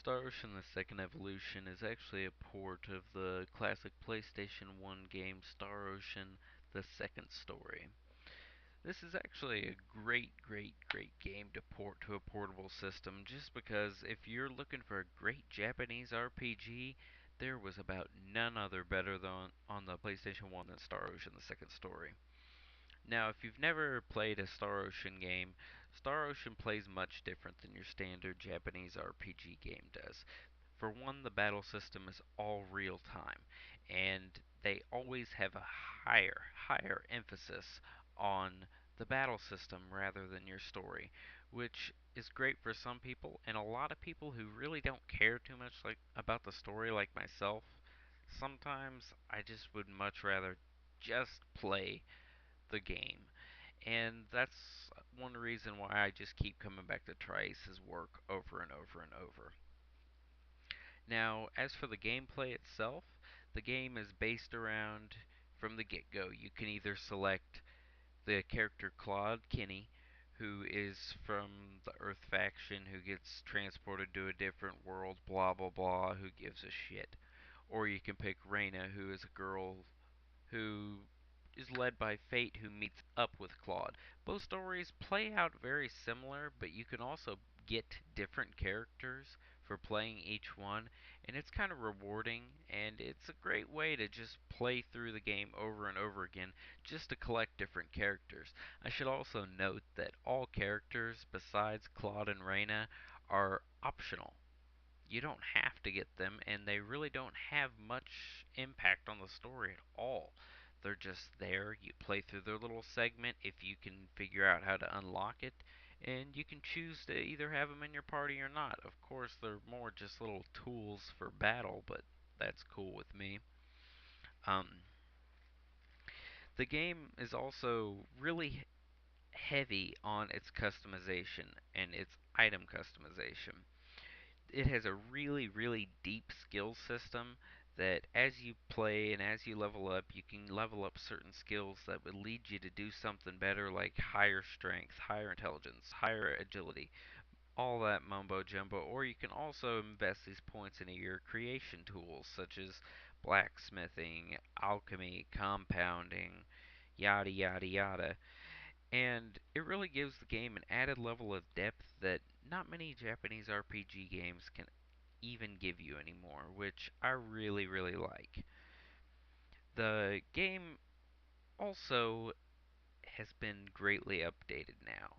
Star Ocean The Second Evolution is actually a port of the classic PlayStation 1 game Star Ocean The Second Story. This is actually a great game to port to a portable system just because if you're looking for a great Japanese RPG, there was about none other better than on the PlayStation 1 than Star Ocean The Second Story. Now, if you've never played a Star Ocean game, Star Ocean plays much different than your standard Japanese RPG game does. For one, the battle system is all real time, and they always have a higher emphasis on the battle system rather than your story, which is great for some people, and a lot of people who really don't care too much about the story like myself. Sometimes I just would much rather just play the game. And that's one reason why I just keep coming back to Trice's work over and over and over. Now, as for the gameplay itself, the game is based around from the get go. You can either select the character Claude Kinney, who is from the Earth faction, who gets transported to a different world, blah blah blah, who gives a shit. Or you can pick Reyna, who is a girl who is led by Fate, who meets up with Claude. Both stories play out very similar, but you can also get different characters for playing each one, and it's kind of rewarding, and it's a great way to just play through the game over and over again just to collect different characters. I should also note that all characters besides Claude and Reyna are optional. You don't have to get them, and they really don't have much impact on the story at all. They're just there. You play through their little segment if you can figure out how to unlock it, and you can choose to either have them in your party or not. Of course, they're more just little tools for battle, but that's cool with me. Um, the game is also really heavy on its customization and its item customization. It has a really deep skill system that as you play and as you level up, you can level up certain skills that would lead you to do something better, like higher strength, higher intelligence, higher agility, all that mumbo jumbo. Or you can also invest these points into your creation tools, such as blacksmithing, alchemy, compounding, yada yada yada. And it really gives the game an added level of depth that not many Japanese RPG games can even give you anymore, which I really like. The game also has been greatly updated now,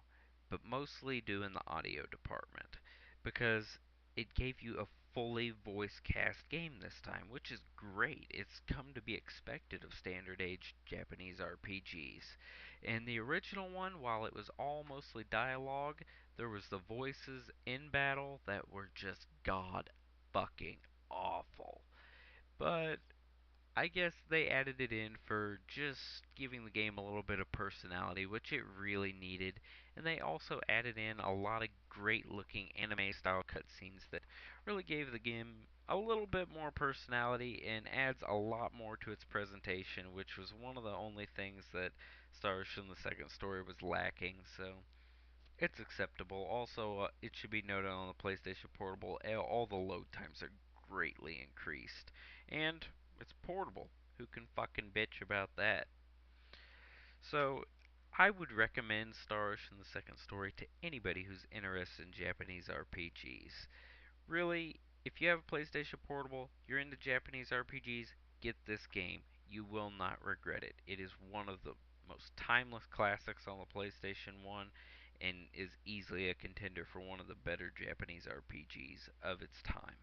but mostly due in the audio department, because it gave you a fully voice cast game this time, which is great. It's come to be expected of standard age Japanese RPGs. In the original one, while it was all mostly dialogue, there was the voices in battle that were just god fucking awful. But I guess they added it in for just giving the game a little bit of personality, which it really needed. And they also added in a lot of great looking anime style cutscenes that really gave the game a little bit more personality and adds a lot more to its presentation, which was one of the only things that Star Ocean the Second Story was lacking. So it's acceptable. Also, it should be noted on the PlayStation Portable, all the load times are greatly increased. And it's portable. Who can fucking bitch about that? So, I would recommend Star Ocean the Second Story to anybody who's interested in Japanese RPGs. Really, if you have a PlayStation Portable, you're into Japanese RPGs, get this game. You will not regret it. It is one of the most timeless classics on the PlayStation 1 and is easily a contender for one of the better Japanese RPGs of its time.